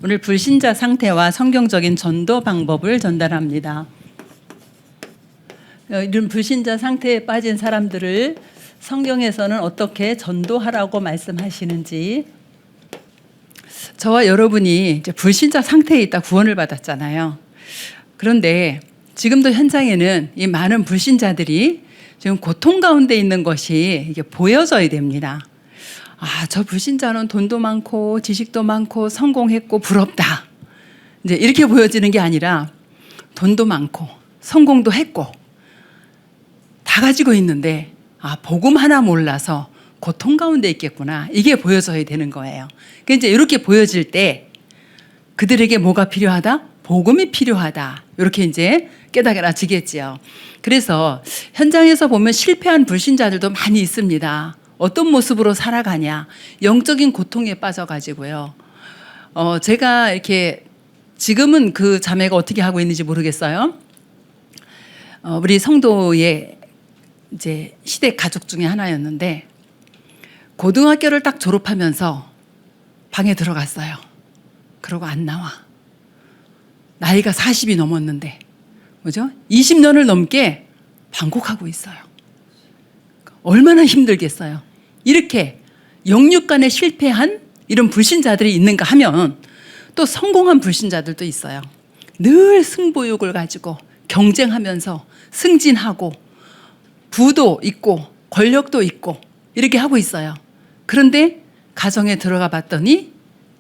오늘 불신자 상태와 성경적인 전도 방법을 전달합니다. 이런 불신자 상태에 빠진 사람들을 성경에서는 어떻게 전도하라고 말씀하시는지, 저와 여러분이 이제 불신자 상태에 있다 구원을 받았잖아요. 그런데 지금도 현장에는 이 많은 불신자들이 지금 고통 가운데 있는 것이 이게 보여져야 됩니다. 저 불신자는 돈도 많고 지식도 많고 성공했고 부럽다. 이제 이렇게 보여지는 게 아니라 돈도 많고 성공도 했고 다 가지고 있는데 복음 하나 몰라서 고통 가운데 있겠구나. 이게 보여져야 되는 거예요. 그러니까 이제 이렇게 보여질 때 그들에게 뭐가 필요하다? 복음이 필요하다. 이렇게 이제 깨달아지겠지요. 그래서 현장에서 보면 실패한 불신자들도 많이 있습니다. 어떤 모습으로 살아가냐, 영적인 고통에 빠져가지고요. 제가 이렇게 지금은 그 자매가 어떻게 하고 있는지 모르겠어요. 우리 성도의 이제 시댁 가족 중에 하나였는데 고등학교를 딱 졸업하면서 방에 들어갔어요. 그러고 안 나와. 나이가 40이 넘었는데, 그죠? 20년을 넘게 방콕하고 있어요. 얼마나 힘들겠어요. 이렇게 영육간에 실패한 이런 불신자들이 있는가 하면 또 성공한 불신자들도 있어요. 늘 승부욕을 가지고 경쟁하면서 승진하고 부도 있고 권력도 있고 이렇게 하고 있어요. 그런데 가정에 들어가 봤더니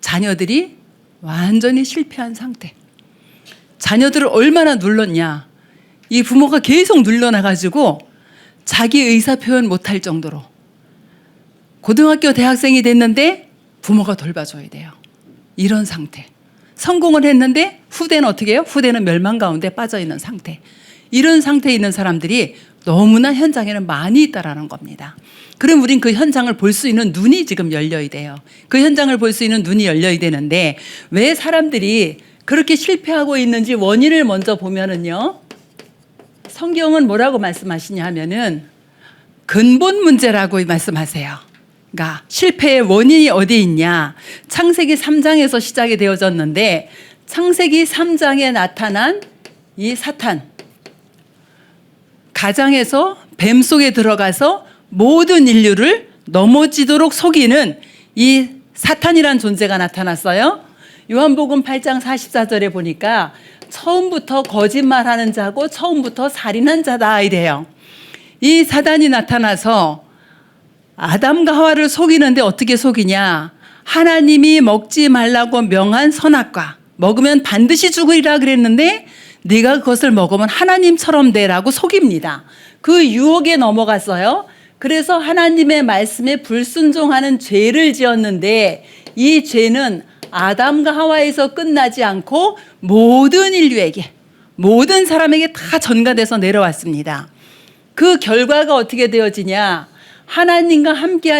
자녀들이 완전히 실패한 상태. 자녀들을 얼마나 눌렀냐. 이 부모가 계속 눌러놔가지고 자기 의사 표현 못할 정도로 고등학교 대학생이 됐는데 부모가 돌봐줘야 돼요. 이런 상태. 성공을 했는데 후대는 어떻게 해요? 후대는 멸망 가운데 빠져있는 상태. 이런 상태에 있는 사람들이 너무나 현장에는 많이 있다라는 겁니다. 그럼 우린 그 현장을 볼 수 있는 눈이 지금 열려야 돼요. 그 현장을 볼 수 있는 눈이 열려야 되는데 왜 사람들이 그렇게 실패하고 있는지 원인을 먼저 보면은요. 성경은 뭐라고 말씀하시냐 하면은 근본 문제라고 말씀하세요. 그러니까 실패의 원인이 어디에 있냐. 창세기 3장에서 시작이 되어졌는데 창세기 3장에 나타난 이 사탄. 가장에서 뱀 속에 들어가서 모든 인류를 넘어지도록 속이는 이 사탄이란 존재가 나타났어요. 요한복음 8장 44절에 보니까 처음부터 거짓말하는 자고 처음부터 살인한 자다 이래요. 이 사단이 나타나서 아담과 하와를 속이는데 어떻게 속이냐. 하나님이 먹지 말라고 명한 선악과 먹으면 반드시 죽으리라 그랬는데 네가 그것을 먹으면 하나님처럼 되라고 속입니다. 그 유혹에 넘어갔어요. 그래서 하나님의 말씀에 불순종하는 죄를 지었는데 이 죄는 아담과 하와에서 끝나지 않고 모든 인류에게, 모든 사람에게 다 전가돼서 내려왔습니다. 그 결과가 어떻게 되어지냐. 하나님과 함께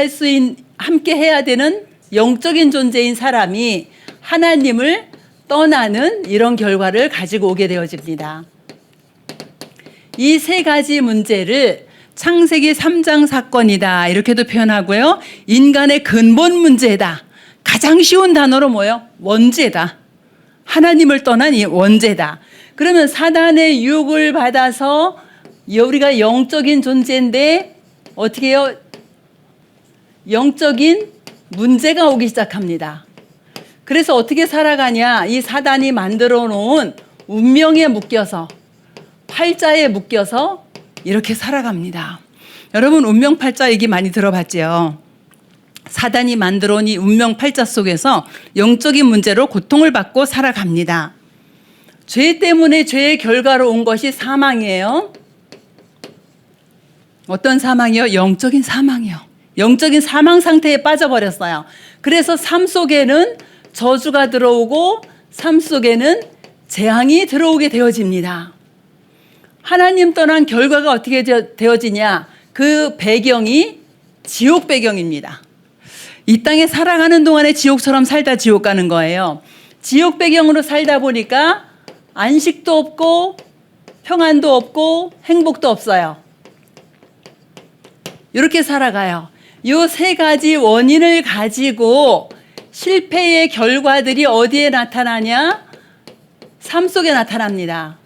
해야 되는 영적인 존재인 사람이 하나님을 떠나는 이런 결과를 가지고 오게 되어집니다. 이 세 가지 문제를 창세기 3장 사건이다 이렇게도 표현하고요. 인간의 근본 문제다. 가장 쉬운 단어로 뭐예요? 원죄다. 하나님을 떠난 이 원죄다. 그러면 사단의 유혹을 받아서 우리가 영적인 존재인데 어떻게 해요? 영적인 문제가 오기 시작합니다. 그래서 어떻게 살아가냐. 이 사단이 만들어 놓은 운명에 묶여서 팔자에 묶여서 이렇게 살아갑니다. 여러분 운명 팔자 얘기 많이 들어봤죠? 사단이 만들어 온 이 운명 팔자 속에서 영적인 문제로 고통을 받고 살아갑니다. 죄 때문에 죄의 결과로 온 것이 사망이에요. 어떤 사망이요? 영적인 사망이요. 영적인 사망 상태에 빠져버렸어요. 그래서 삶 속에는 저주가 들어오고 삶 속에는 재앙이 들어오게 되어집니다. 하나님 떠난 결과가 어떻게 되어지냐? 그 배경이 지옥 배경입니다. 이 땅에 살아가는 동안에 지옥처럼 살다 지옥 가는 거예요. 지옥 배경으로 살다 보니까 안식도 없고 평안도 없고 행복도 없어요. 이렇게 살아가요. 이 세 가지 원인을 가지고 실패의 결과들이 어디에 나타나냐? 삶 속에 나타납니다.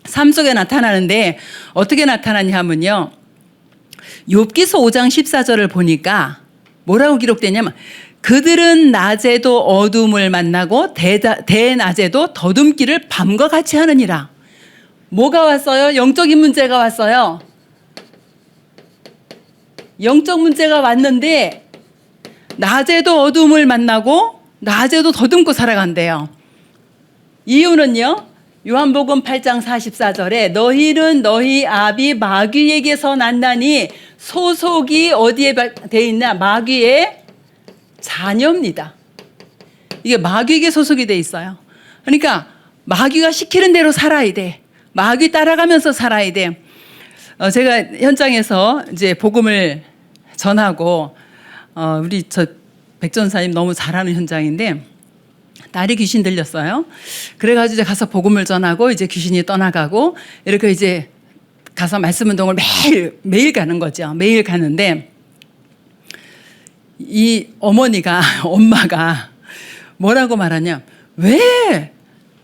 삶 속에 나타나는데 어떻게 나타나냐 하면요. 욥기서 5장 14절을 보니까 뭐라고 기록되냐면 그들은 낮에도 어둠을 만나고 대낮에도 더듬기를 밤과 같이 하느니라. 뭐가 왔어요? 영적인 문제가 왔어요. 영적 문제가 왔는데 낮에도 어둠을 만나고 낮에도 더듬고 살아간대요. 이유는요. 요한복음 8장 44절에 너희는 너희 아비 마귀에게서 났나니 소속이 어디에 돼 있나? 마귀의 자녀입니다. 이게 마귀에게 소속이 돼 있어요. 그러니까 마귀가 시키는 대로 살아야 돼. 마귀 따라가면서 살아야 돼. 제가 현장에서 이제 복음을 전하고 우리 저 백전사님 너무 잘하는 현장인데 딸이 귀신 들렸어요. 그래가지고 이제 가서 복음을 전하고 이제 귀신이 떠나가고 이렇게 이제 가서 말씀 운동을 매일 가는 거죠. 매일 가는데 이 엄마가 뭐라고 말하냐? 왜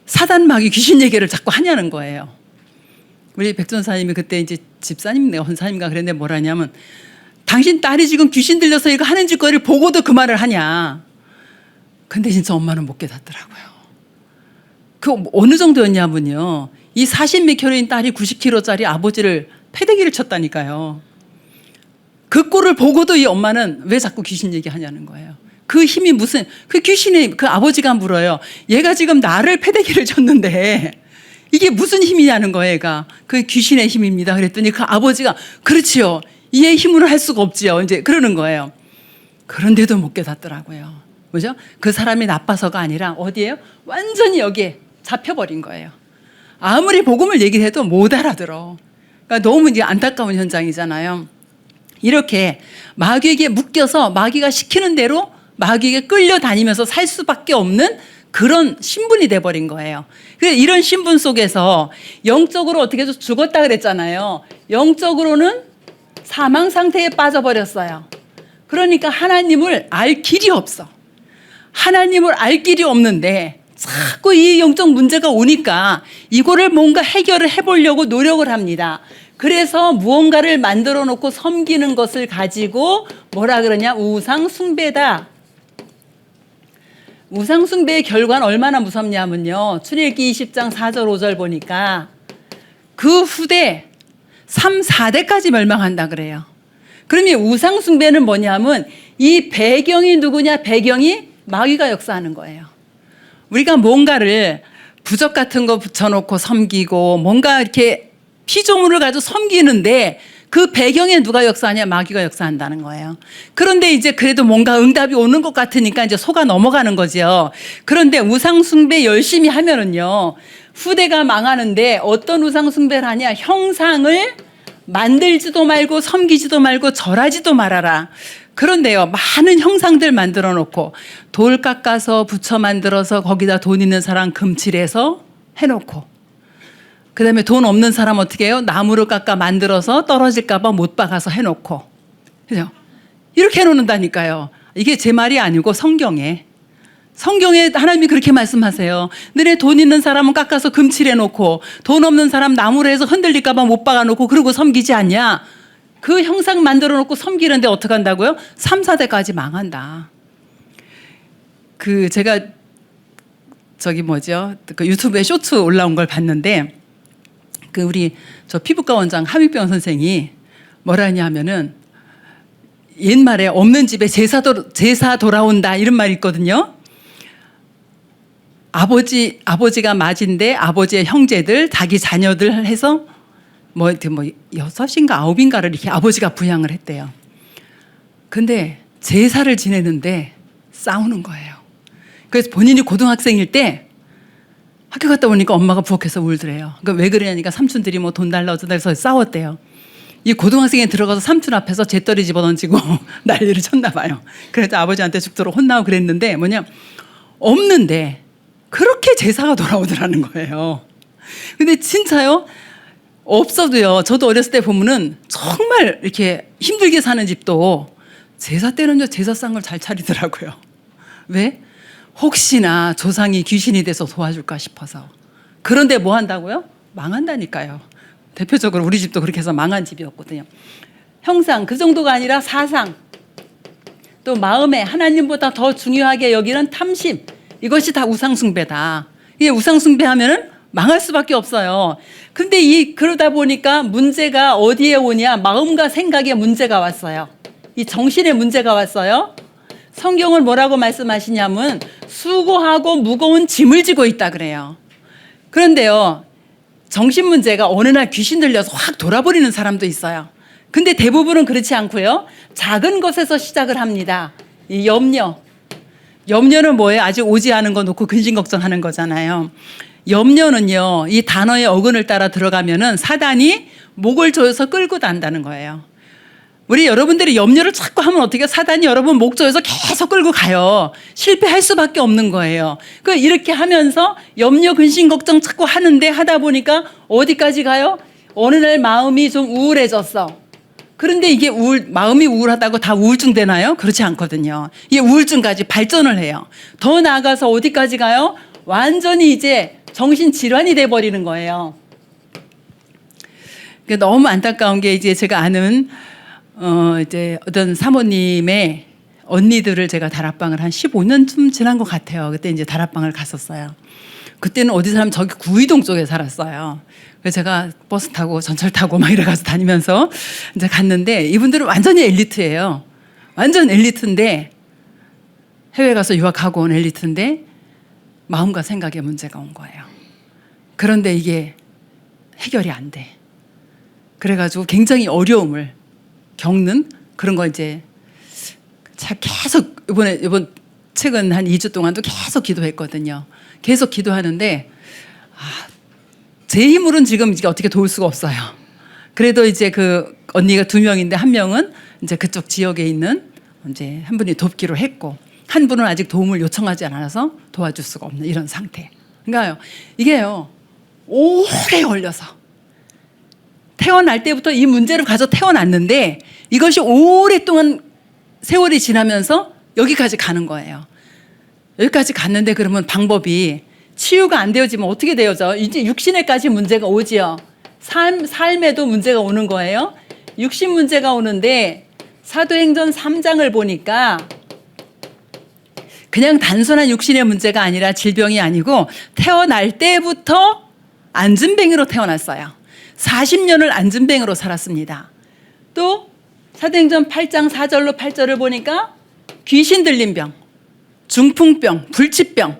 사단 마귀 귀신 얘기를 자꾸 하냐는 거예요. 우리 백전사님이 그때 이제 집사님인가 헌사님인가 그랬는데 뭐라냐면 당신 딸이 지금 귀신 들려서 이거 하는 짓거리를 보고도 그 말을 하냐. 근데 진짜 엄마는 못 깨닫더라고요. 그 어느 정도였냐면요. 이 40몇 킬로인 딸이 90킬로짜리 아버지를 패대기를 쳤다니까요. 그 꼴을 보고도 이 엄마는 왜 자꾸 귀신 얘기하냐는 거예요. 그 힘이 무슨 그 귀신이 그 아버지가 물어요. 얘가 지금 나를 패대기를 쳤는데 이게 무슨 힘이냐는 거예요. 얘가 그 귀신의 힘입니다. 그랬더니 그 아버지가 그렇지요. 이의 힘으로 할 수가 없지요. 이제 그러는 거예요. 그런데도 못 깨닫더라고요. 그죠? 그 사람이 나빠서가 아니라 어디에요? 완전히 여기에 잡혀버린 거예요. 아무리 복음을 얘기를 해도 못 알아들어. 그러니까 너무 이제 안타까운 현장이잖아요. 이렇게 마귀에게 묶여서 마귀가 시키는 대로 마귀에게 끌려다니면서 살 수밖에 없는 그런 신분이 돼버린 거예요. 그래서 이런 신분 속에서 영적으로 어떻게 해서 죽었다 그랬잖아요. 영적으로는 사망 상태에 빠져버렸어요. 그러니까 하나님을 알 길이 없어. 하나님을 알 길이 없는데 자꾸 이 영적 문제가 오니까 이거를 뭔가 해결을 해보려고 노력을 합니다. 그래서 무언가를 만들어 놓고 섬기는 것을 가지고 뭐라 그러냐? 우상 숭배다. 우상 숭배의 결과는 얼마나 무섭냐면요. 출애굽기 20장 4절 5절 보니까 그 후대 3, 4대까지 멸망한다 그래요. 그러면 우상 숭배는 뭐냐면 이 배경이 누구냐? 배경이 마귀가 역사하는 거예요. 우리가 뭔가를 부적 같은 거 붙여놓고 섬기고 뭔가 이렇게 피조물을 가지고 섬기는데 그 배경에 누가 역사하냐? 마귀가 역사한다는 거예요. 그런데 이제 그래도 뭔가 응답이 오는 것 같으니까 이제 속아 넘어가는 거죠. 그런데 우상 숭배 열심히 하면은요, 후대가 망하는데 어떤 우상 숭배를 하냐? 형상을 만들지도 말고 섬기지도 말고 절하지도 말아라. 그런데요, 많은 형상들 만들어 놓고 돌 깎아서 부처 만들어서 거기다 돈 있는 사람 금칠해서 해놓고 그 다음에 돈 없는 사람 어떻게 해요? 나무를 깎아 만들어서 떨어질까 봐 못 박아서 해놓고 그죠? 이렇게 해놓는다니까요. 이게 제 말이 아니고 성경에 하나님이 그렇게 말씀하세요. 너네 돈 있는 사람은 깎아서 금칠해놓고 돈 없는 사람 나무로 해서 흔들릴까 봐 못 박아놓고 그러고 섬기지 않냐? 그 형상 만들어 놓고 섬기는데 어떻게 한다고요? 3, 4대까지 망한다. 제가 그 유튜브에 쇼츠 올라온 걸 봤는데 우리 저 피부과 원장 하미병 선생이 뭐라냐 하면은 옛말에 없는 집에 제사 돌아온다 이런 말이 있거든요. 아버지가 맞인데 아버지의 형제들 자기 자녀들 해서 뭐 6인가 9인가를 이렇게 아버지가 부양을 했대요. 근데 제사를 지내는데 싸우는 거예요. 그래서 본인이 고등학생일 때 학교 갔다 오니까 엄마가 부엌에서 울더래요. 그러니까 왜 그러냐니까 삼촌들이 뭐 돈 달라 어쩌다 해서 싸웠대요. 이 고등학생에 들어가서 삼촌 앞에서 재떨이 집어던지고 난리를 쳤나 봐요. 그래서 아버지한테 죽도록 혼나고 그랬는데 없는데 그렇게 제사가 돌아오더라는 거예요. 근데 진짜요? 없어도요. 저도 어렸을 때 보면은 정말 이렇게 힘들게 사는 집도 제사 때는요, 제사상 걸 잘 차리더라고요. 왜? 혹시나 조상이 귀신이 돼서 도와줄까 싶어서. 그런데 뭐 한다고요? 망한다니까요. 대표적으로 우리 집도 그렇게 해서 망한 집이었거든요. 형상, 그 정도가 아니라 사상, 또 마음에 하나님보다 더 중요하게 여기는 탐심, 이것이 다 우상숭배다. 이게 우상숭배하면은 망할 수밖에 없어요. 근데 그러다 보니까 문제가 어디에 오냐? 마음과 생각에 문제가 왔어요. 이 정신에 문제가 왔어요. 성경은 뭐라고 말씀하시냐면 수고하고 무거운 짐을 지고 있다 그래요. 그런데요, 정신 문제가 어느 날 귀신 들려서 확 돌아버리는 사람도 있어요. 근데 대부분은 그렇지 않고요, 작은 것에서 시작을 합니다. 이 염려는 뭐예요? 아직 오지 않은 거 놓고 근심 걱정하는 거잖아요. 염려는요, 이 단어의 어근을 따라 들어가면은 사단이 목을 조여서 끌고 간다는 거예요. 우리 여러분들이 염려를 자꾸 하면 어떻게 사단이 여러분 목 조여서 계속 끌고 가요. 실패할 수밖에 없는 거예요. 이렇게 하면서 염려, 근심, 걱정 자꾸 하다 보니까 어디까지 가요? 어느 날 마음이 좀 우울해졌어. 그런데 이게 마음이 우울하다고 다 우울증 되나요? 그렇지 않거든요. 이게 우울증까지 발전을 해요. 더 나아가서 어디까지 가요? 완전히 이제 정신질환이 돼버리는 거예요. 너무 안타까운 게 이제 제가 아는 이제 어떤 사모님의 언니들을 제가 다락방을 한 15년쯤 지난 것 같아요. 그때 이제 다락방을 갔었어요. 그때는 어디 사람 저기 구의동 쪽에 살았어요. 그래서 제가 버스 타고 전철 타고 막 이래가서 다니면서 이제 갔는데 이분들은 완전히 엘리트예요. 완전 엘리트인데 해외 가서 유학하고 온 엘리트인데 마음과 생각에 문제가 온 거예요. 그런데 이게 해결이 안 돼. 그래가지고 굉장히 어려움을 겪는 그런 거 이제 계속 이번 최근 한 2주 동안도 계속 기도했거든요. 계속 기도하는데 제 힘으로는 지금 이게 어떻게 도울 수가 없어요. 그래도 이제 그 언니가 2명인데 한 명은 이제 그쪽 지역에 있는 이제 한 분이 돕기로 했고 한 분은 아직 도움을 요청하지 않아서 도와줄 수가 없는 이런 상태. 그러니까요, 이게요 오래 걸려서 태어날 때부터 이 문제를 가져 태어났는데 이것이 오랫동안 세월이 지나면서 여기까지 가는 거예요. 여기까지 갔는데 그러면 방법이 치유가 안 되어지면 어떻게 되어져? 이제 육신에까지 문제가 오지요. 삶에도 문제가 오는 거예요. 육신 문제가 오는데 사도행전 3장을 보니까 그냥 단순한 육신의 문제가 아니라 질병이 아니고 태어날 때부터 안진뱅이로 태어났어요. 40년을 안진뱅이로 살았습니다. 또 사도행전 8장 4절로 8절을 보니까 귀신 들린 병, 중풍병, 불치병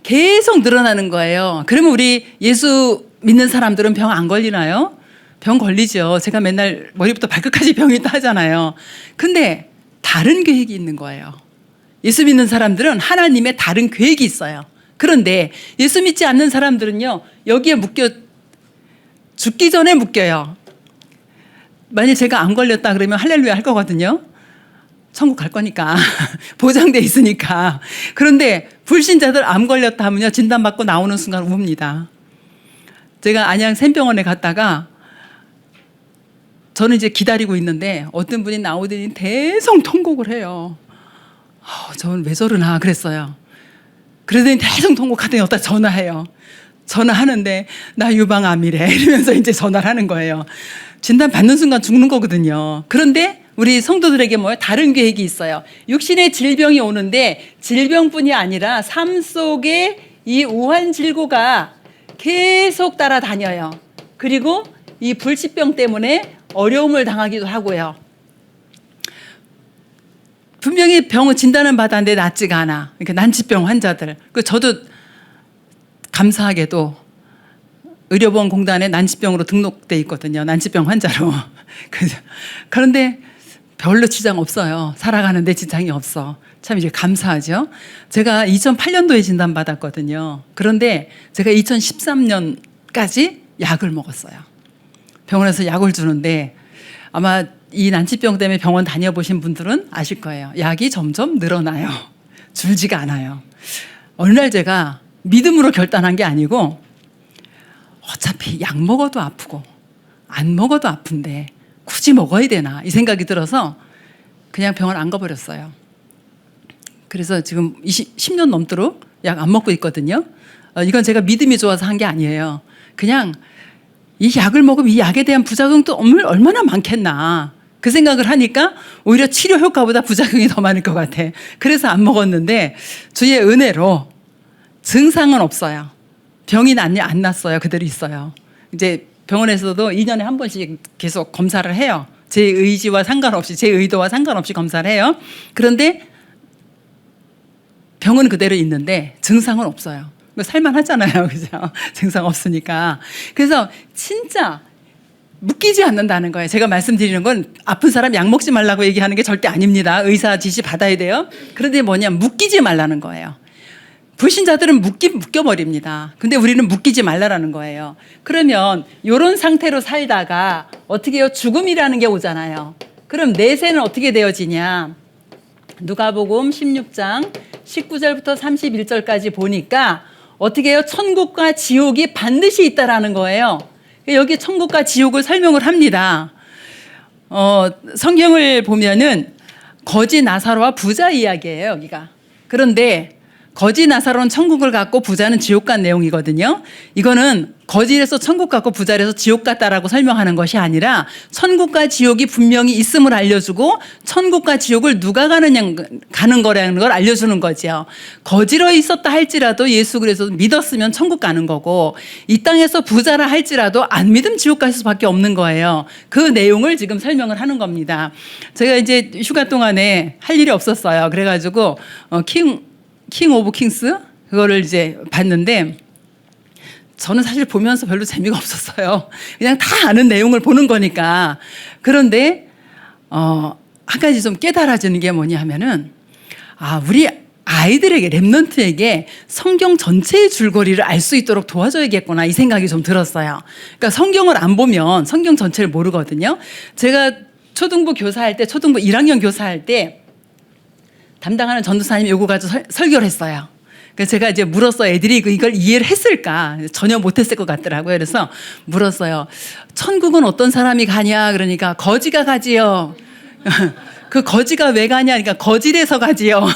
계속 늘어나는 거예요. 그러면 우리 예수 믿는 사람들은 병 안 걸리나요? 병 걸리죠. 제가 맨날 머리부터 발끝까지 병이 있다 하잖아요. 근데 다른 계획이 있는 거예요. 예수 믿는 사람들은 하나님의 다른 계획이 있어요. 그런데 예수 믿지 않는 사람들은요, 여기에 죽기 전에 묶여요. 만약 제가 안 걸렸다 그러면 할렐루야 할 거거든요. 천국 갈 거니까. 보장돼 있으니까. 그런데 불신자들 암 걸렸다 하면요, 진단받고 나오는 순간 웁니다. 제가 안양 샘병원에 갔다가 저는 이제 기다리고 있는데 어떤 분이 나오더니 대성통곡을 해요. 저는 왜 저러나 그랬어요. 그러더니 대성통곡하더니 어디다 전화해요. 전화하는데 나 유방암이래 이러면서 이제 전화를 하는 거예요. 진단 받는 순간 죽는 거거든요. 그런데 우리 성도들에게 다른 계획이 있어요. 육신의 질병이 오는데 질병뿐이 아니라 삶 속에 이 우환질고가 계속 따라다녀요. 그리고 이 불치병 때문에 어려움을 당하기도 하고요. 분명히 병을 진단은 받았는데 낫지가 않아. 그러니까 난치병 환자들. 저도 감사하게도 의료보험공단에 난치병으로 등록돼 있거든요. 난치병 환자로. 그런데 별로 지장 없어요. 살아가는데 지장이 없어. 참 이제 감사하죠. 제가 2008년도에 진단받았거든요. 그런데 제가 2013년까지 약을 먹었어요. 병원에서 약을 주는데 아마 이 난치병 때문에 병원 다녀보신 분들은 아실 거예요. 약이 점점 늘어나요. 줄지가 않아요. 어느 날 제가 믿음으로 결단한 게 아니고 어차피 약 먹어도 아프고 안 먹어도 아픈데 굳이 먹어야 되나 이 생각이 들어서 그냥 병원 안 가버렸어요. 그래서 지금 10년 넘도록 약 안 먹고 있거든요. 이건 제가 믿음이 좋아서 한 게 아니에요. 그냥 이 약을 먹으면 이 약에 대한 부작용도 얼마나 많겠나. 그 생각을 하니까 오히려 치료 효과보다 부작용이 더 많을 것 같아. 그래서 안 먹었는데 주의 은혜로 증상은 없어요. 병이 안 났어요. 그대로 있어요. 이제 병원에서도 2년에 한 번씩 계속 검사를 해요. 제 의지와 상관없이, 제 의도와 상관없이 검사를 해요. 그런데 병은 그대로 있는데 증상은 없어요. 살만하잖아요. 그죠? 증상 없으니까. 그래서 진짜 묶이지 않는다는 거예요. 제가 말씀드리는 건 아픈 사람 약 먹지 말라고 얘기하는 게 절대 아닙니다. 의사 지시 받아야 돼요. 그런데 뭐냐, 묶이지 말라는 거예요. 불신자들은 묶여버립니다. 근데 우리는 묶이지 말라라는 거예요. 그러면 이런 상태로 살다가 어떻게 해요? 죽음이라는 게 오잖아요. 그럼 내세는 어떻게 되어지냐? 누가복음 16장 19절부터 31절까지 보니까 어떻게 해요? 천국과 지옥이 반드시 있다라는 거예요. 여기 천국과 지옥을 설명을 합니다. 성경을 보면은 거지 나사로와 부자 이야기예요, 여기가. 그런데 거지 나사로는 천국을 갔고 부자는 지옥 간 내용이거든요. 이거는 거지에서 천국 갔고 부자에서 지옥 갔다라고 설명하는 것이 아니라 천국과 지옥이 분명히 있음을 알려주고 천국과 지옥을 누가 가는 거라는 걸 알려주는 거죠. 거지로 있었다 할지라도 예수 그리스도 믿었으면 천국 가는 거고 이 땅에서 부자라 할지라도 안 믿으면 지옥 갈 수밖에 없는 거예요. 그 내용을 지금 설명을 하는 겁니다. 제가 이제 휴가 동안에 할 일이 없었어요. 그래가지고 킹 오브 킹스 그거를 이제 봤는데 저는 사실 보면서 별로 재미가 없었어요. 그냥 다 아는 내용을 보는 거니까. 그런데 한 가지 좀 깨달아지는 게 뭐냐 하면은 우리 아이들에게 랩런트에게 성경 전체의 줄거리를 알 수 있도록 도와줘야겠구나 이 생각이 좀 들었어요. 그러니까 성경을 안 보면 성경 전체를 모르거든요. 제가 초등부 교사할 때 초등부 1학년 교사할 때 담당하는 전도사님이 요거 가지고 설교를 했어요. 그래서 제가 이제 물었어요. 애들이 이걸 이해를 했을까? 전혀 못했을 것 같더라고요. 그래서 물었어요. 천국은 어떤 사람이 가냐? 그러니까 거지가 가지요. 그 거지가 왜 가냐? 그러니까 거지래서 가지요.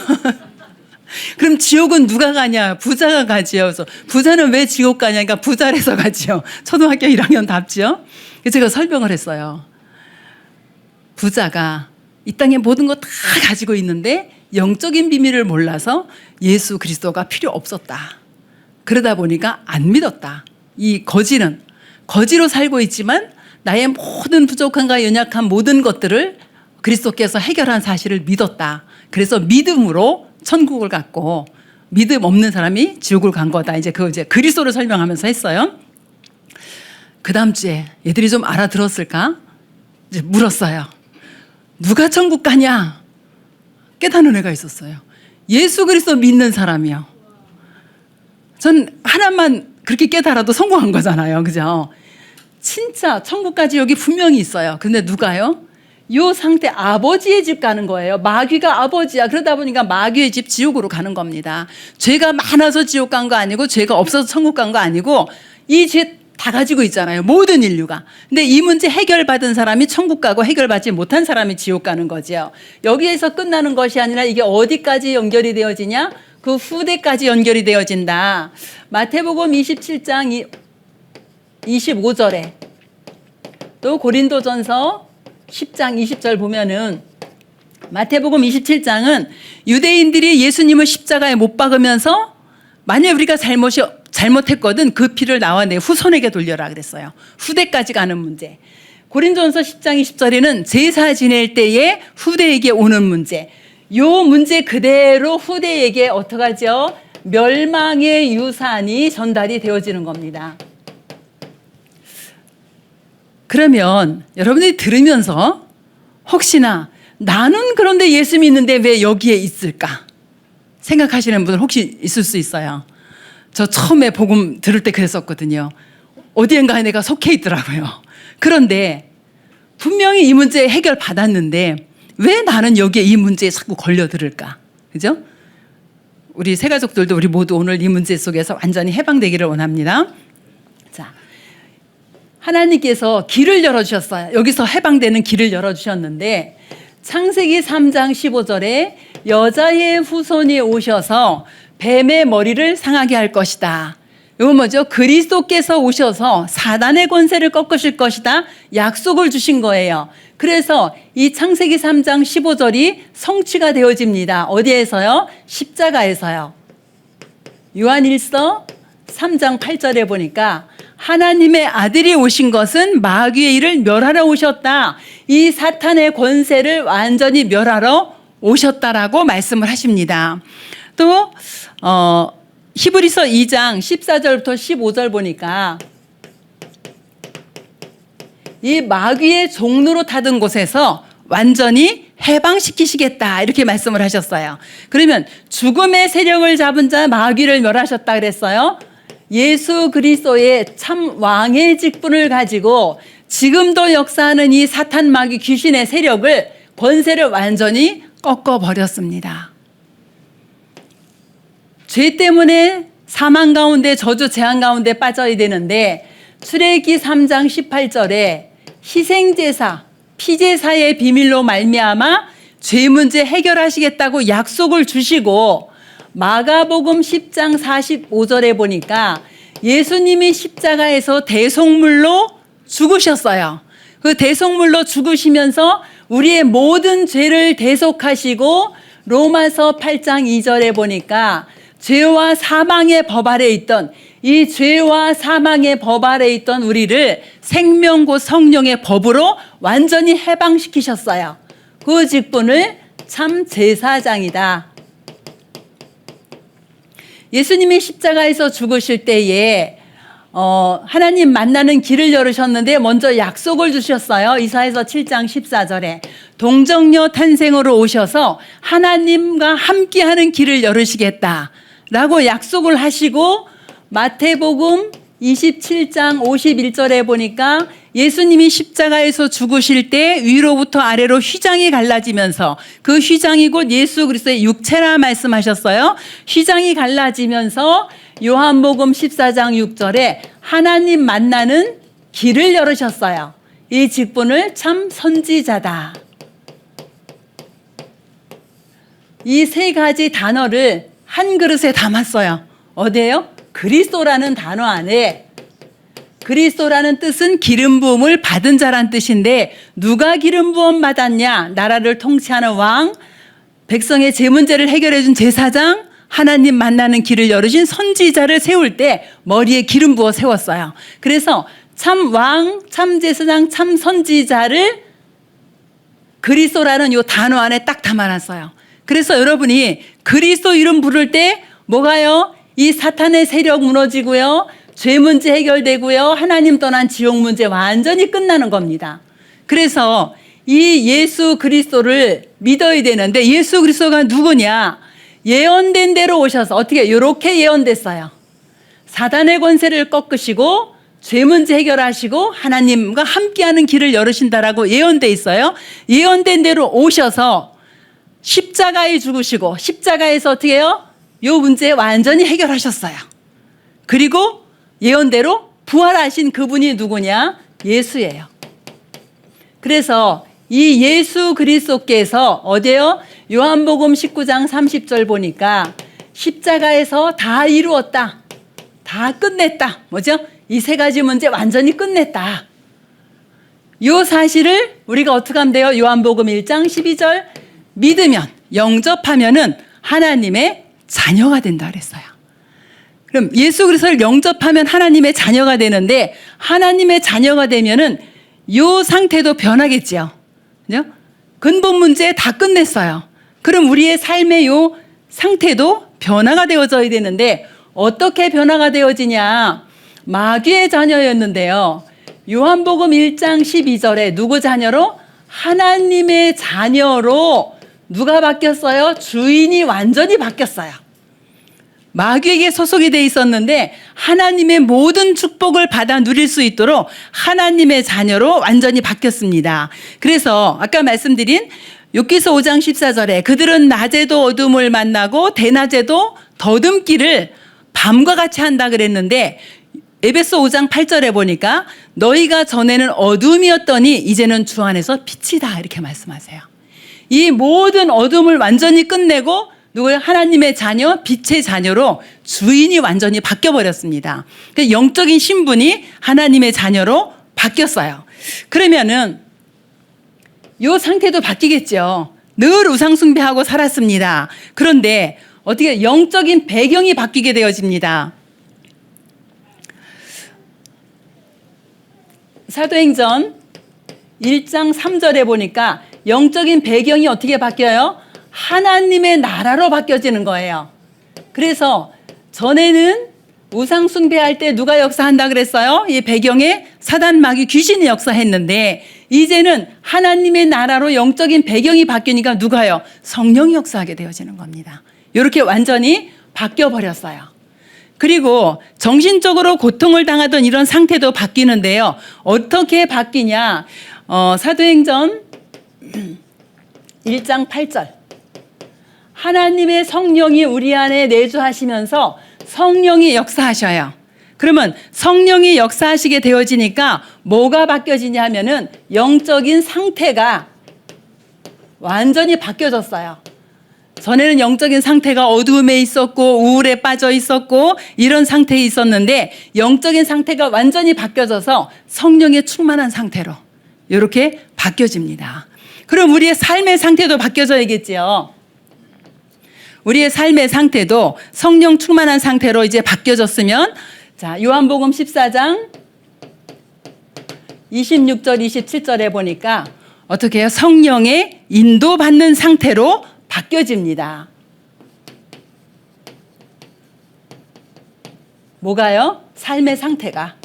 그럼 지옥은 누가 가냐? 부자가 가지요. 그래서 부자는 왜 지옥 가냐? 그러니까 부자래서 가지요. 초등학교 1학년 답지요. 그래서 제가 설명을 했어요. 부자가 이 땅에 모든 거 다 가지고 있는데 영적인 비밀을 몰라서 예수 그리스도가 필요 없었다. 그러다 보니까 안 믿었다. 이 거지는 거지로 살고 있지만 나의 모든 부족함과 연약한 모든 것들을 그리스도께서 해결한 사실을 믿었다. 그래서 믿음으로 천국을 갔고 믿음 없는 사람이 지옥을 간 거다. 이제 그리스도를 설명하면서 했어요. 그 다음 주에 얘들이 좀 알아들었을까? 이제 물었어요. 누가 천국 가냐? 깨닫는 애가 있었어요. 예수 그리스도 믿는 사람이요. 전 하나만 그렇게 깨달아도 성공한 거잖아요. 그죠? 진짜 천국과 지옥이 분명히 있어요. 근데 누가요? 요 상태 아버지의 집 가는 거예요. 마귀가 아버지야. 그러다 보니까 마귀의 집 지옥으로 가는 겁니다. 죄가 많아서 지옥 간 거 아니고 죄가 없어서 천국 간 거 아니고 이 죄 다 가지고 있잖아요. 모든 인류가. 근데 이 문제 해결받은 사람이 천국 가고 해결받지 못한 사람이 지옥 가는 거죠. 여기에서 끝나는 것이 아니라 이게 어디까지 연결이 되어지냐? 그 후대까지 연결이 되어진다. 마태복음 27장 25절에 또 고린도전서 10장 20절 보면은 마태복음 27장은 유대인들이 예수님을 십자가에 못 박으면서 만약 우리가 잘못했거든 그 피를 나와 내 후손에게 돌려라 그랬어요. 후대까지 가는 문제. 고린도전서 10장 20절에는 제사 지낼 때에 후대에게 오는 문제. 요 문제 그대로 후대에게 어떡하죠? 멸망의 유산이 전달이 되어지는 겁니다. 그러면 여러분들이 들으면서 혹시나 나는 그런데 예수 믿는데 왜 여기에 있을까? 생각하시는 분들 혹시 있을 수 있어요. 저 처음에 복음 들을 때 그랬었거든요. 어디엔가에 내가 속해 있더라고요. 그런데 분명히 이 문제 해결 받았는데 왜 나는 여기에 이 문제에 자꾸 걸려들을까? 그죠? 우리 세 가족들도 우리 모두 오늘 이 문제 속에서 완전히 해방되기를 원합니다. 자, 하나님께서 길을 열어주셨어요. 여기서 해방되는 길을 열어주셨는데 창세기 3장 15절에 여자의 후손이 오셔서 뱀의 머리를 상하게 할 것이다. 이건 뭐죠? 그리스도께서 오셔서 사단의 권세를 꺾으실 것이다. 약속을 주신 거예요. 그래서 이 창세기 3장 15절이 성취가 되어집니다. 어디에서요? 십자가에서요. 요한일서 3장 8절에 보니까 하나님의 아들이 오신 것은 마귀의 일을 멸하러 오셨다. 이 사탄의 권세를 완전히 멸하러 오셨다라고 말씀을 하십니다. 또 히브리서 2장 14절부터 15절 보니까 이 마귀의 종로로 타던 곳에서 완전히 해방시키시겠다 이렇게 말씀을 하셨어요. 그러면 죽음의 세력을 잡은 자 마귀를 멸하셨다 그랬어요. 예수 그리스도의 참 왕의 직분을 가지고 지금도 역사하는 이 사탄 마귀 귀신의 세력을 권세를 완전히 꺾어버렸습니다. 죄 때문에 사망 가운데 저주 재앙 가운데 빠져야 되는데 출애굽기 3장 18절에 희생제사 피제사의 비밀로 말미암아 죄 문제 해결하시겠다고 약속을 주시고 마가복음 10장 45절에 보니까 예수님이 십자가에서 대속물로 죽으셨어요. 그 대속물로 죽으시면서 우리의 모든 죄를 대속하시고 로마서 8장 2절에 보니까 죄와 사망의 법 아래 있던 이 죄와 사망의 법 아래 있던 우리를 생명 곧 성령의 법으로 완전히 해방시키셨어요. 그 직분을 참 제사장이다. 예수님이 십자가에서 죽으실 때에 하나님 만나는 길을 열으셨는데 먼저 약속을 주셨어요. 이사야서 7장 14절에 동정녀 탄생으로 오셔서 하나님과 함께하는 길을 열으시겠다라고 약속을 하시고 마태복음 27장 51절에 보니까 예수님이 십자가에서 죽으실 때 위로부터 아래로 휘장이 갈라지면서 그 휘장이 곧 예수 그리스도의 육체라 말씀하셨어요. 휘장이 갈라지면서 요한복음 14장 6절에 하나님 만나는 길을 열으셨어요. 이 직분을 참 선지자다. 이 세 가지 단어를 한 그릇에 담았어요. 어디에요? 그리스도라는 단어 안에. 그리스도라는 뜻은 기름 부음을 받은 자란 뜻인데 누가 기름 부음 받았냐? 나라를 통치하는 왕, 백성의 제 문제를 해결해 준 제사장, 하나님 만나는 길을 열으신 선지자를 세울 때 머리에 기름 부어 세웠어요. 그래서 참 왕, 참 제사장, 참 선지자를 그리스도라는 이 단어 안에 딱 담아놨어요. 그래서 여러분이 그리스도 이름 부를 때 뭐가요? 이 사탄의 세력 무너지고요. 죄 문제 해결되고요. 하나님 떠난 지옥 문제 완전히 끝나는 겁니다. 그래서 이 예수 그리스도를 믿어야 되는데 예수 그리스도가 누구냐? 예언된 대로 오셔서 어떻게 이렇게 예언됐어요. 사단의 권세를 꺾으시고 죄 문제 해결하시고 하나님과 함께하는 길을 열으신다라고 예언돼 있어요. 예언된 대로 오셔서 십자가에 죽으시고 십자가에서 어떻게 해요? 요 문제 완전히 해결하셨어요. 그리고 예언대로 부활하신 그분이 누구냐? 예수예요. 그래서 이 예수 그리스도께서 어디에요? 요한복음 19장 30절 보니까 십자가에서 다 이루었다. 다 끝냈다. 뭐죠? 이 세 가지 문제 완전히 끝냈다. 이 사실을 우리가 어떻게 하면 돼요? 요한복음 1장 12절 믿으면 영접하면은 하나님의 자녀가 된다 그랬어요. 그럼 예수 그리스도를 영접하면 하나님의 자녀가 되는데 하나님의 자녀가 되면은 이 상태도 변하겠지요. 그죠? 근본 문제 다 끝냈어요. 그럼 우리의 삶의 이 상태도 변화가 되어져야 되는데 어떻게 변화가 되어지냐? 마귀의 자녀였는데요. 요한복음 1장 12절에 누구 자녀로? 하나님의 자녀로 누가 바뀌었어요? 주인이 완전히 바뀌었어요. 마귀에게 소속이 돼 있었는데 하나님의 모든 축복을 받아 누릴 수 있도록 하나님의 자녀로 완전히 바뀌었습니다. 그래서 아까 말씀드린 욥기서 5장 14절에 그들은 낮에도 어둠을 만나고 대낮에도 더듬기를 밤과 같이 한다 그랬는데 에베소 5장 8절에 보니까 너희가 전에는 어둠이었더니 이제는 주 안에서 빛이다 이렇게 말씀하세요. 이 모든 어둠을 완전히 끝내고 누구예요? 하나님의 자녀, 빛의 자녀로 주인이 완전히 바뀌어 버렸습니다. 그 영적인 신분이 하나님의 자녀로 바뀌었어요. 그러면은 이 상태도 바뀌겠죠. 늘 우상 숭배하고 살았습니다. 그런데 어떻게 영적인 배경이 바뀌게 되어집니다. 사도행전 1장 3절에 보니까 영적인 배경이 어떻게 바뀌어요? 하나님의 나라로 바뀌어지는 거예요. 그래서 전에는 우상 숭배할 때 누가 역사한다 그랬어요? 이 배경에 사단 마귀 귀신이 역사했는데 이제는 하나님의 나라로 영적인 배경이 바뀌니까 누가요? 성령이 역사하게 되어지는 겁니다. 이렇게 완전히 바뀌어 버렸어요. 그리고 정신적으로 고통을 당하던 이런 상태도 바뀌는데요. 어떻게 바뀌냐? 사도행전 1장 8절. 하나님의 성령이 우리 안에 내주하시면서 성령이 역사하셔요. 그러면 성령이 역사하시게 되어지니까 뭐가 바뀌어지냐 하면은 영적인 상태가 완전히 바뀌어졌어요. 전에는 영적인 상태가 어두움에 있었고 우울에 빠져 있었고 이런 상태에 있었는데 영적인 상태가 완전히 바뀌어져서 성령에 충만한 상태로 이렇게 바뀌어집니다. 그럼 우리의 삶의 상태도 바뀌어져야겠지요. 우리의 삶의 상태도 성령 충만한 상태로 이제 바뀌어졌으면 자, 요한복음 14장 26절 27절에 보니까 어떻게 해요? 성령의 인도받는 상태로 바뀌어집니다. 뭐가요? 삶의 상태가.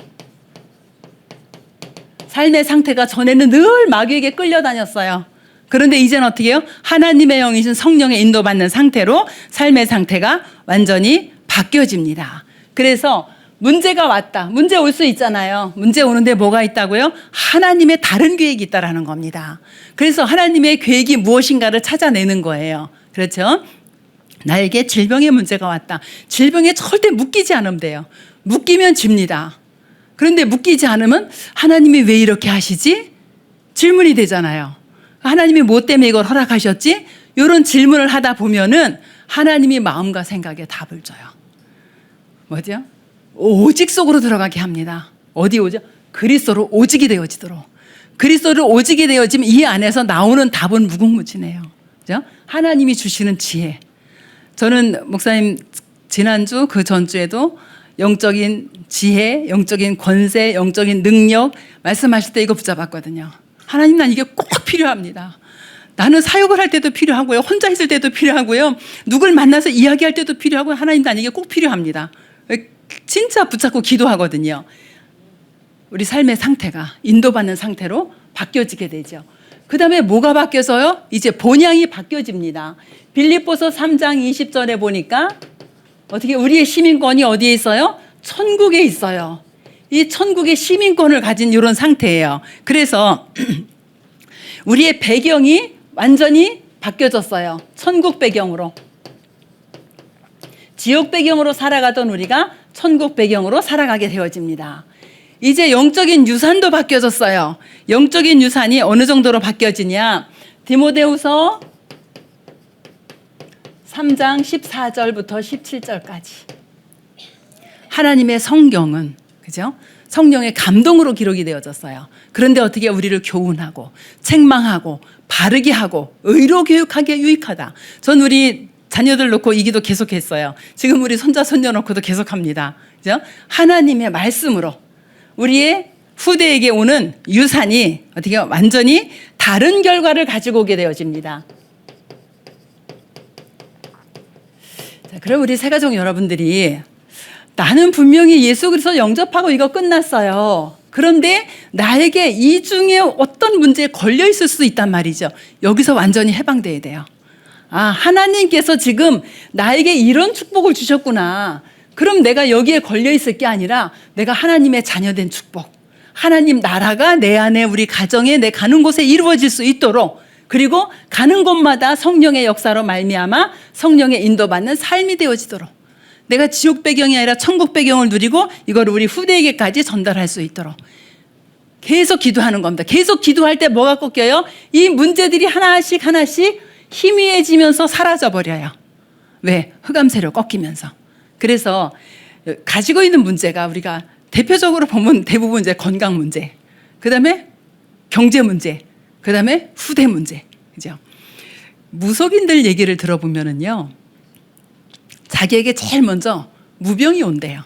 삶의 상태가 전에는 늘 마귀에게 끌려다녔어요. 그런데 이제는 어떻게 해요? 하나님의 영이신 성령의 인도받는 상태로 삶의 상태가 완전히 바뀌어집니다. 그래서 문제가 왔다. 문제 올 수 있잖아요. 문제 오는데 뭐가 있다고요? 하나님의 다른 계획이 있다라는 겁니다. 그래서 하나님의 계획이 무엇인가를 찾아내는 거예요. 그렇죠? 나에게 질병의 문제가 왔다. 질병에 절대 묶이지 않으면 돼요. 묶이면 집니다. 그런데 묶이지 않으면 하나님이 왜 이렇게 하시지? 질문이 되잖아요. 하나님이 뭐 때문에 이걸 허락하셨지? 이런 질문을 하다 보면은 하나님이 마음과 생각에 답을 줘요. 뭐죠? 오직 속으로 들어가게 합니다. 어디 오죠? 그리스도로 오직이 되어지도록. 그리스도로 오직이 되어지면 이 안에서 나오는 답은 무궁무진해요. 그죠? 하나님이 주시는 지혜. 저는 목사님 지난주 그 전주에도 영적인 지혜, 영적인 권세, 영적인 능력 말씀하실 때 이거 붙잡았거든요. 하나님 난 이게 꼭 필요합니다. 나는 사역을 할 때도 필요하고요. 혼자 있을 때도 필요하고요. 누굴 만나서 이야기할 때도 필요하고요. 하나님 난 이게 꼭 필요합니다. 진짜 붙잡고 기도하거든요. 우리 삶의 상태가 인도받는 상태로 바뀌어지게 되죠. 그 다음에 뭐가 바뀌어서요? 이제 본향이 바뀌어집니다. 빌립보서 3장 20절에 보니까 어떻게 우리의 시민권이 어디에 있어요? 천국에 있어요. 이 천국의 시민권을 가진 이런 상태예요. 그래서 우리의 배경이 완전히 바뀌어졌어요. 천국 배경으로. 지옥 배경으로 살아가던 우리가 천국 배경으로 살아가게 되어집니다. 이제 영적인 유산도 바뀌어졌어요. 영적인 유산이 어느 정도로 바뀌어지냐? 디모데후서 3장 14절부터 17절까지. 하나님의 성경은 그죠? 성령의 감동으로 기록이 되어졌어요. 그런데 어떻게 우리를 교훈하고 책망하고 바르게 하고 의로 교육하기에 유익하다. 전 우리 자녀들 놓고 이 기도 계속했어요. 지금 우리 손자 손녀 놓고도 계속합니다. 그죠? 하나님의 말씀으로 우리의 후대에게 오는 유산이 어떻게 완전히 다른 결과를 가지고 오게 되어집니다. 자, 그럼 우리 새가족 여러분들이 나는 분명히 예수 그리스도 영접하고 이거 끝났어요. 그런데 나에게 이 중에 어떤 문제에 걸려 있을 수 있단 말이죠. 여기서 완전히 해방돼야 돼요. 아, 하나님께서 지금 나에게 이런 축복을 주셨구나. 그럼 내가 여기에 걸려 있을 게 아니라 내가 하나님의 자녀된 축복, 하나님 나라가 내 안에 우리 가정에 내 가는 곳에 이루어질 수 있도록, 그리고 가는 곳마다 성령의 역사로 말미암아 성령의 인도받는 삶이 되어지도록, 내가 지옥 배경이 아니라 천국 배경을 누리고 이걸 우리 후대에게까지 전달할 수 있도록 계속 기도하는 겁니다. 계속 기도할 때 뭐가 꺾여요? 이 문제들이 하나씩 하나씩 희미해지면서 사라져버려요. 왜? 흑암세력 꺾이면서. 그래서 가지고 있는 문제가 우리가 대표적으로 보면 대부분 이제 건강 문제, 그 다음에 경제 문제, 그 다음에 후대 문제. 그죠? 무속인들 얘기를 들어보면은요, 자기에게 제일 먼저 무병이 온대요.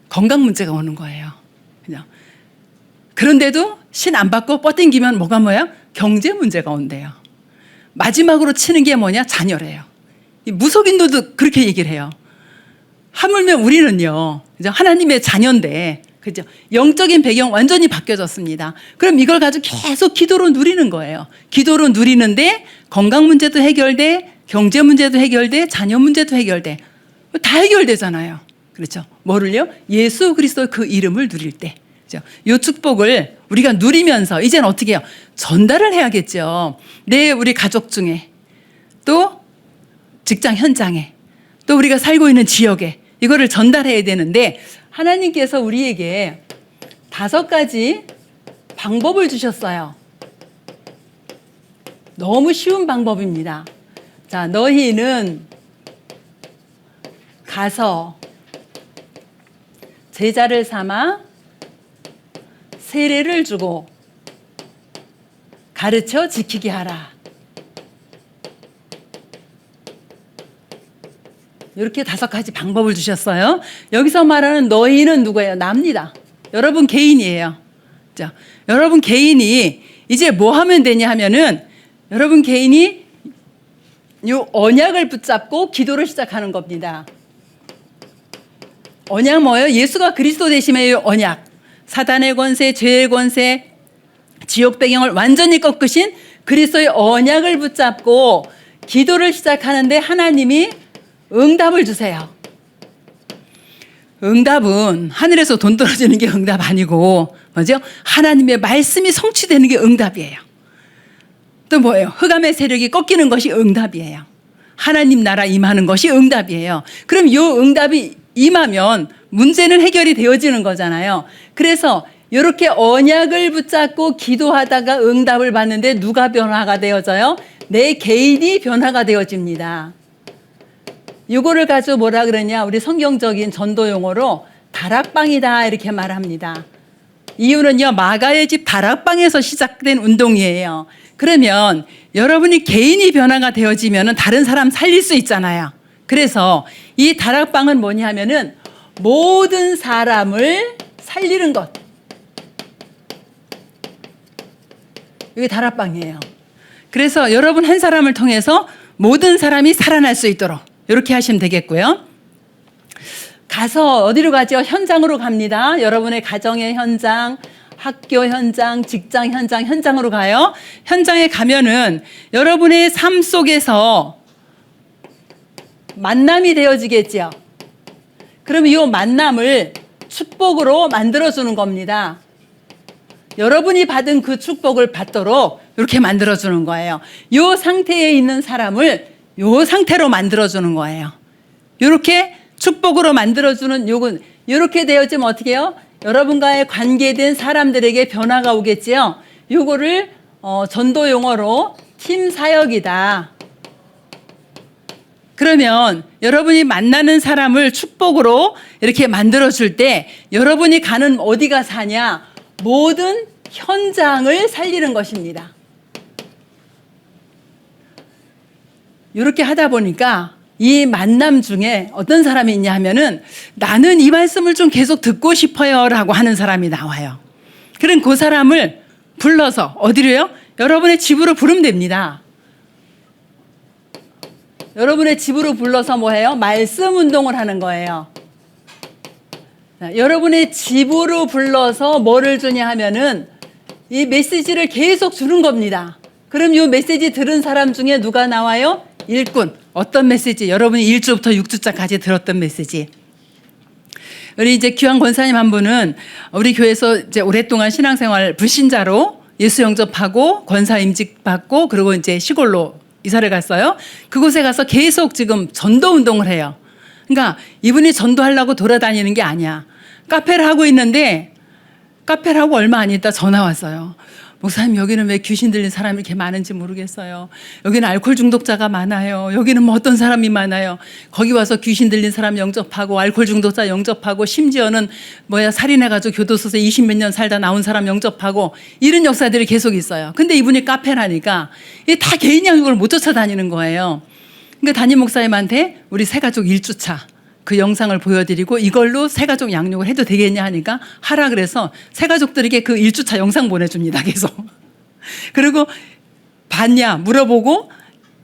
건강 문제가 오는 거예요. 그죠? 그런데도 신 안 받고 뻗땡기면 뭐야? 경제 문제가 온대요. 마지막으로 치는 게 뭐냐? 자녀래요. 이 무속인들도 그렇게 얘기를 해요. 하물며 우리는요, 그죠? 하나님의 자녀인데, 그죠? 영적인 배경 완전히 바뀌어졌습니다. 그럼 이걸 가지고 계속 기도로 누리는 거예요. 기도로 누리는데 건강 문제도 해결돼, 경제 문제도 해결돼, 자녀 문제도 해결돼. 다 해결되잖아요. 그렇죠? 뭐를요? 예수 그리스도의 그 이름을 누릴 때. 이 축복을 우리가 누리면서 이제는 어떻게 해요? 전달을 해야겠죠. 우리 가족 중에, 또 직장 현장에, 또 우리가 살고 있는 지역에 이거를 전달해야 되는데, 하나님께서 우리에게 5가지 방법을 주셨어요. 너무 쉬운 방법입니다. 자, 너희는 가서 제자를 삼아 세례를 주고 가르쳐 지키게 하라. 이렇게 5가지 방법을 주셨어요. 여기서 말하는 너희는 누구예요? 납니다. 여러분 개인이에요. 자, 여러분 개인이 이제 뭐 하면 되냐 하면은, 여러분 개인이 이 언약을 붙잡고 기도를 시작하는 겁니다. 언약 뭐예요? 예수가 그리스도 되심의 언약. 사단의 권세, 죄의 권세, 지옥 배경을 완전히 꺾으신 그리스도의 언약을 붙잡고 기도를 시작하는데 하나님이 응답을 주세요. 응답은 하늘에서 돈 떨어지는 게 응답 아니고, 뭐죠? 하나님의 말씀이 성취되는 게 응답이에요. 또 뭐예요? 흑암의 세력이 꺾이는 것이 응답이에요. 하나님 나라 임하는 것이 응답이에요. 그럼 이 응답이 임하면 문제는 해결이 되어지는 거잖아요. 그래서 이렇게 언약을 붙잡고 기도하다가 응답을 받는데 누가 변화가 되어져요? 내 개인이 변화가 되어집니다. 이거를 가지고 뭐라 그러냐? 우리 성경적인 전도 용어로 다락방이다 이렇게 말합니다. 이유는요, 마가의 집 다락방에서 시작된 운동이에요. 그러면 여러분이 개인이 변화가 되어지면 다른 사람 살릴 수 있잖아요. 그래서 이 다락방은 뭐냐 하면은 모든 사람을 살리는 것. 이게 다락방이에요. 그래서 여러분 한 사람을 통해서 모든 사람이 살아날 수 있도록 이렇게 하시면 되겠고요. 가서 어디로 가죠? 현장으로 갑니다. 여러분의 가정의 현장, 학교 현장, 직장 현장, 현장으로 가요. 현장에 가면은 여러분의 삶 속에서 만남이 되어지겠죠. 그럼 이 만남을 축복으로 만들어주는 겁니다. 여러분이 받은 그 축복을 받도록 이렇게 만들어주는 거예요. 이 상태에 있는 사람을 이 상태로 만들어주는 거예요. 이렇게 축복으로 만들어주는 요건, 이렇게 되어지면 어떻게 해요? 여러분과의 관계된 사람들에게 변화가 오겠지요. 요거를 전도 용어로 팀 사역이다. 그러면 여러분이 만나는 사람을 축복으로 이렇게 만들어줄 때 여러분이 가는 어디가 사냐? 모든 현장을 살리는 것입니다. 이렇게 하다 보니까 이 만남 중에 어떤 사람이 있냐 하면은 나는 이 말씀을 좀 계속 듣고 싶어요 라고 하는 사람이 나와요. 그럼 그 사람을 불러서 어디로요? 여러분의 집으로 부르면 됩니다. 여러분의 집으로 불러서 뭐 해요? 말씀 운동을 하는 거예요. 자, 여러분의 집으로 불러서 뭐를 주냐 하면은 이 메시지를 계속 주는 겁니다. 그럼 이 메시지 들은 사람 중에 누가 나와요? 일꾼. 어떤 메시지? 여러분이 1주부터 6주까지 들었던 메시지. 우리 이제 귀한 권사님 한 분은 우리 교회에서 이제 오랫동안 신앙생활 불신자로 예수 영접하고 권사 임직 받고 그리고 이제 시골로 이사를 갔어요. 그곳에 가서 계속 지금 전도 운동을 해요. 그러니까 이분이 전도하려고 돌아다니는 게 아니야. 카페를 하고 있는데 카페라고 얼마 안 있다 전화 왔어요. 목사님, 여기는 왜 귀신 들린 사람이 이렇게 많은지 모르겠어요. 여기는 알코올 중독자가 많아요. 여기는 뭐 어떤 사람이 많아요. 거기 와서 귀신 들린 사람 영접하고 알코올 중독자 영접하고 심지어는 살인해가지고 교도소에서 20몇 년 살다 나온 사람 영접하고 이런 역사들이 계속 있어요. 근데 이분이 카페라니까 이게 다 개인 양육을 못 쫓아다니는 거예요. 그러니까 담임 목사님한테 우리 새가족 1주차 그 영상을 보여드리고 이걸로 새가족 양육을 해도 되겠냐 하니까 하라 그래서 새가족들에게 그 1주차 영상 보내줍니다. 계속. 그리고 봤냐 물어보고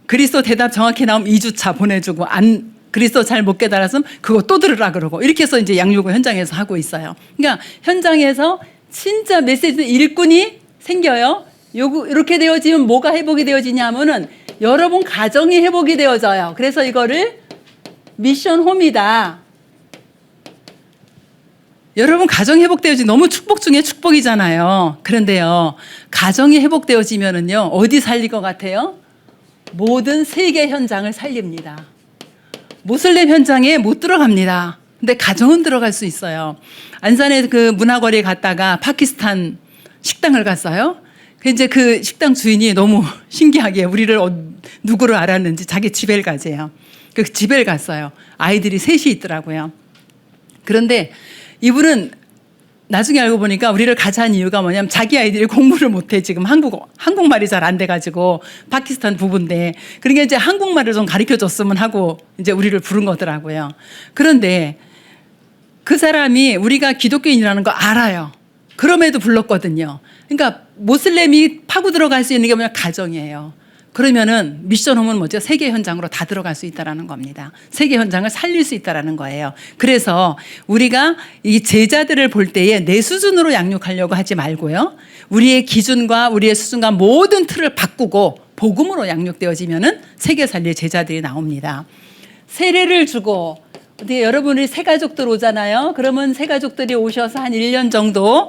그리스도 대답 정확히 나오면 2주차 보내주고 안 그리스도 잘 못 깨달았으면 그거 또 들으라 그러고 이렇게 해서 이제 양육을 현장에서 하고 있어요. 그러니까 현장에서 진짜 메시지 일꾼이 생겨요. 이렇게 되어지면 뭐가 회복이 되어지냐면은 여러분 가정이 회복이 되어져요. 그래서 이거를 미션 홈이다. 여러분 가정 회복되어지 너무 축복 중에 축복이잖아요. 그런데요, 가정이 회복되어지면은요 어디 살릴 것 같아요? 모든 세계 현장을 살립니다. 모슬렘 현장에 못 들어갑니다. 근데 가정은 들어갈 수 있어요. 안산에 그 문화거리에 갔다가 파키스탄 식당을 갔어요. 이제 그 식당 주인이 너무 신기하게 우리를 누구를 알았는지 자기 집에 가재요. 그 집에 갔어요. 아이들이 셋이 있더라고요. 그런데 이분은 나중에 알고 보니까 우리를 가자한 이유가 뭐냐면 자기 아이들이 공부를 못해. 지금 한국말이 잘 안 돼가지고 파키스탄 부부인데 그러니까 이제 한국말을 좀 가르쳐 줬으면 하고 이제 우리를 부른 거더라고요. 그런데 그 사람이 우리가 기독교인이라는 거 알아요. 그럼에도 불렀거든요. 그러니까 모슬렘이 파고 들어갈 수 있는 게 뭐냐? 가정이에요. 그러면은 미션홈은 뭐죠? 세계 현장으로 다 들어갈 수 있다라는 겁니다. 세계 현장을 살릴 수 있다라는 거예요. 그래서 우리가 이 제자들을 볼 때에 내 수준으로 양육하려고 하지 말고요. 우리의 기준과 우리의 수준과 모든 틀을 바꾸고 복음으로 양육되어지면은 세계 살릴 제자들이 나옵니다. 세례를 주고 어떻게 여러분이 새가족들 오잖아요. 그러면 새가족들이 오셔서 한 1년 정도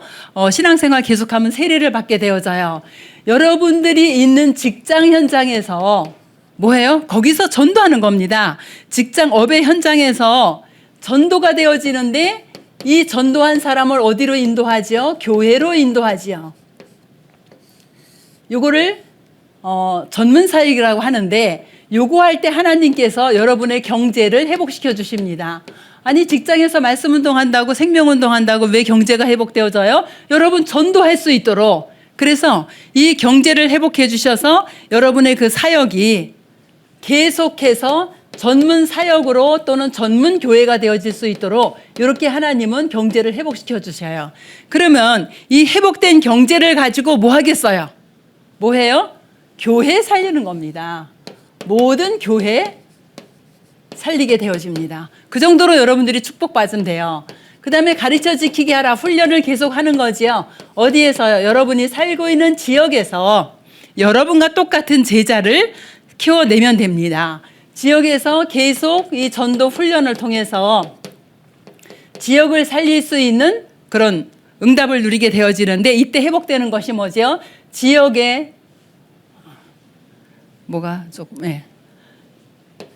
신앙생활 계속하면 세례를 받게 되어져요. 여러분들이 있는 직장 현장에서 뭐예요? 거기서 전도하는 겁니다. 직장 업의 현장에서 전도가 되어지는데 이 전도한 사람을 어디로 인도하지요? 교회로 인도하지요. 요거를 전문사역이라고 하는데 요구할 때 하나님께서 여러분의 경제를 회복시켜 주십니다. 아니 직장에서 말씀운동한다고 생명운동한다고 왜 경제가 회복되어져요? 여러분 전도할 수 있도록. 그래서 이 경제를 회복해 주셔서 여러분의 그 사역이 계속해서 전문 사역으로 또는 전문 교회가 되어질 수 있도록 이렇게 하나님은 경제를 회복시켜 주셔요. 그러면 이 회복된 경제를 가지고 뭐 하겠어요? 뭐 해요? 교회 살리는 겁니다. 모든 교회 살리게 되어집니다. 그 정도로 여러분들이 축복받으면 돼요. 그 다음에 가르쳐 지키게 하라. 훈련을 계속 하는 거지요. 어디에서요? 여러분이 살고 있는 지역에서 여러분과 똑같은 제자를 키워내면 됩니다. 지역에서 계속 이 전도 훈련을 통해서 지역을 살릴 수 있는 그런 응답을 누리게 되어지는데 이때 회복되는 것이 뭐죠? 지역에 뭐가 조금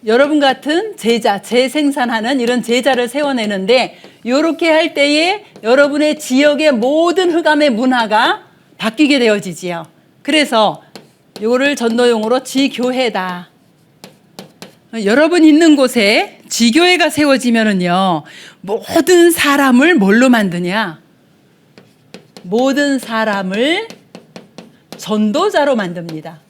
여러분 같은 제자, 재생산하는 이런 제자를 세워내는데 이렇게 할 때에 여러분의 지역의 모든 흑암의 문화가 바뀌게 되어지지요. 그래서 이거를 전도용어로 지교회다. 여러분 있는 곳에 지교회가 세워지면은요, 모든 사람을 뭘로 만드냐? 모든 사람을 전도자로 만듭니다.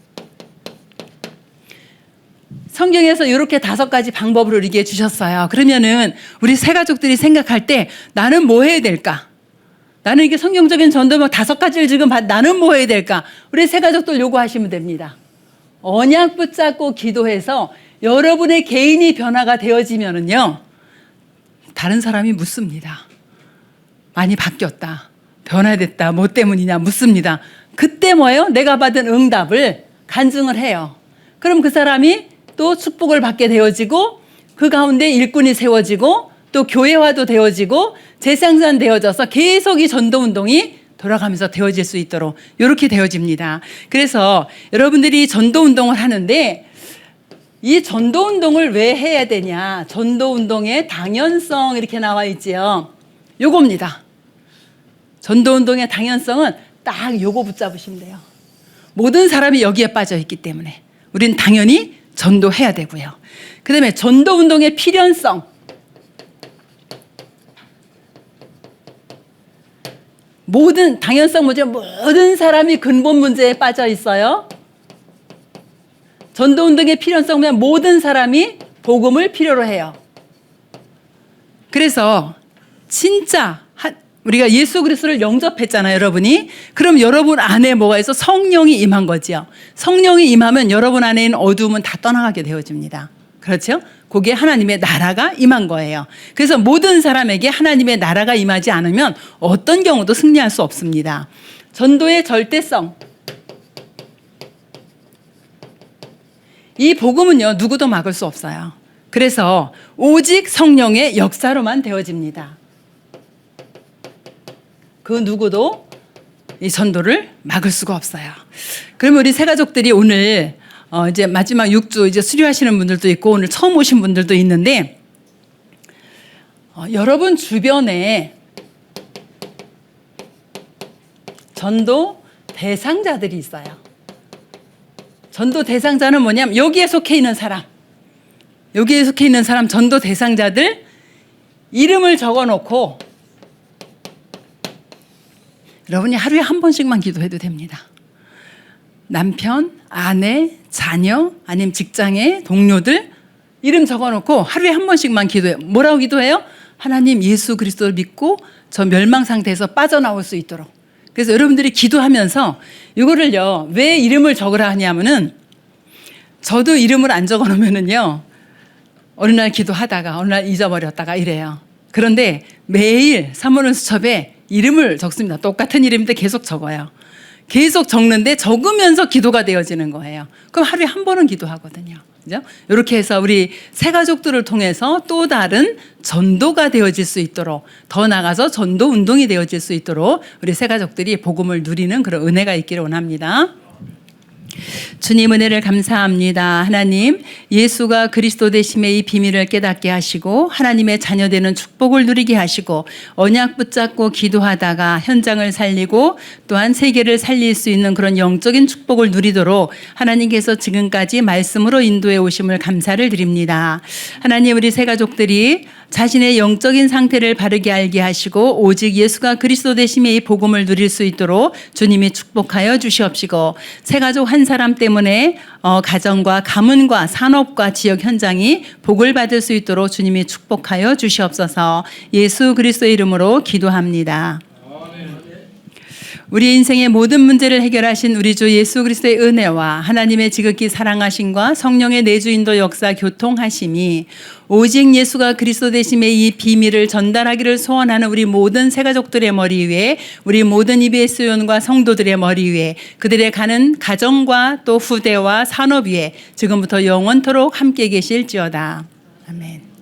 성경에서 이렇게 5가지 방법을 우리에게 주셨어요. 그러면은 우리 새가족들이 생각할 때 나는 뭐 해야 될까? 나는 이게 성경적인 전도면 5가지를 지금 나는 뭐 해야 될까? 우리 새가족들 요구하시면 됩니다. 언약 붙잡고 기도해서 여러분의 개인이 변화가 되어지면은요, 다른 사람이 묻습니다. 많이 바뀌었다. 변화됐다. 뭐 때문이냐 묻습니다. 그때 뭐예요? 내가 받은 응답을 간증을 해요. 그럼 그 사람이 또 축복을 받게 되어지고 그 가운데 일꾼이 세워지고 또 교회화도 되어지고 재생산되어져서 계속 이 전도운동이 돌아가면서 되어질 수 있도록 이렇게 되어집니다. 그래서 여러분들이 전도운동을 하는데 이 전도운동을 왜 해야 되냐? 전도운동의 당연성 이렇게 나와 있지요. 요겁니다. 전도운동의 당연성은 딱 요거 붙잡으시면 돼요. 모든 사람이 여기에 빠져 있기 때문에 우리는 당연히 전도해야 되고요. 그 다음에 전도운동의 필연성. 모든 당연성 뭐죠? 모든 사람이 근본 문제에 빠져 있어요. 전도운동의 필연성은 모든 사람이 복음을 필요로 해요. 그래서 진짜 우리가 예수 그리스도를 영접했잖아요, 여러분이. 그럼 여러분 안에 뭐가 있어? 성령이 임한 거죠. 성령이 임하면 여러분 안에 있는 어두움은 다 떠나가게 되어집니다. 그렇죠? 거기에 하나님의 나라가 임한 거예요. 그래서 모든 사람에게 하나님의 나라가 임하지 않으면 어떤 경우도 승리할 수 없습니다. 전도의 절대성. 이 복음은요, 누구도 막을 수 없어요. 그래서 오직 성령의 역사로만 되어집니다. 그 누구도 이 전도를 막을 수가 없어요. 그러면 우리 새가족들이 오늘 이제 마지막 6주 이제 수료하시는 분들도 있고 오늘 처음 오신 분들도 있는데 여러분 주변에 전도 대상자들이 있어요. 전도 대상자는 뭐냐면 여기에 속해 있는 사람, 여기에 속해 있는 사람 전도 대상자들 이름을 적어놓고 여러분이 하루에 한 번씩만 기도해도 됩니다. 남편, 아내, 자녀, 아니면 직장의 동료들 이름 적어놓고 하루에 한 번씩만 기도해요. 뭐라고 기도해요? 하나님 예수 그리스도를 믿고 저 멸망 상태에서 빠져나올 수 있도록. 그래서 여러분들이 기도하면서 이거를요, 왜 이름을 적으라 하냐면은 저도 이름을 안 적어놓으면은요, 어느 날 기도하다가 어느 날 잊어버렸다가 이래요. 그런데 매일 사모님 수첩에 이름을 적습니다. 똑같은 이름인데 계속 적어요. 계속 적는데 적으면서 기도가 되어지는 거예요. 그럼 하루에 한 번은 기도하거든요. 그죠? 이렇게 해서 우리 새가족들을 통해서 또 다른 전도가 되어질 수 있도록, 더 나아가서 전도 운동이 되어질 수 있도록 우리 새가족들이 복음을 누리는 그런 은혜가 있기를 원합니다. 주님 은혜를 감사합니다. 하나님, 예수가 그리스도 되심의 이 비밀을 깨닫게 하시고 하나님의 자녀되는 축복을 누리게 하시고 언약 붙잡고 기도하다가 현장을 살리고 또한 세계를 살릴 수 있는 그런 영적인 축복을 누리도록 하나님께서 지금까지 말씀으로 인도해 오심을 감사를 드립니다. 하나님, 우리 새가족들이 자신의 영적인 상태를 바르게 알게 하시고 오직 예수가 그리스도 되심의 이 복음을 누릴 수 있도록 주님이 축복하여 주시옵시고 새가족 한 사람 때문에 가정과 가문과 산업과 지역 현장이 복을 받을 수 있도록 주님이 축복하여 주시옵소서. 예수 그리스도의 이름으로 기도합니다. 우리 인생의 모든 문제를 해결하신 우리 주 예수 그리스도의 은혜와 하나님의 지극히 사랑하심과 성령의 내주인도 역사 교통하심이 오직 예수가 그리스도 되심의 이 비밀을 전달하기를 소원하는 우리 모든 새가족들의 머리 위에, 우리 모든 EBS 요원과 성도들의 머리 위에, 그들의 가는 가정과 또 후대와 산업 위에 지금부터 영원토록 함께 계실지어다. 아멘.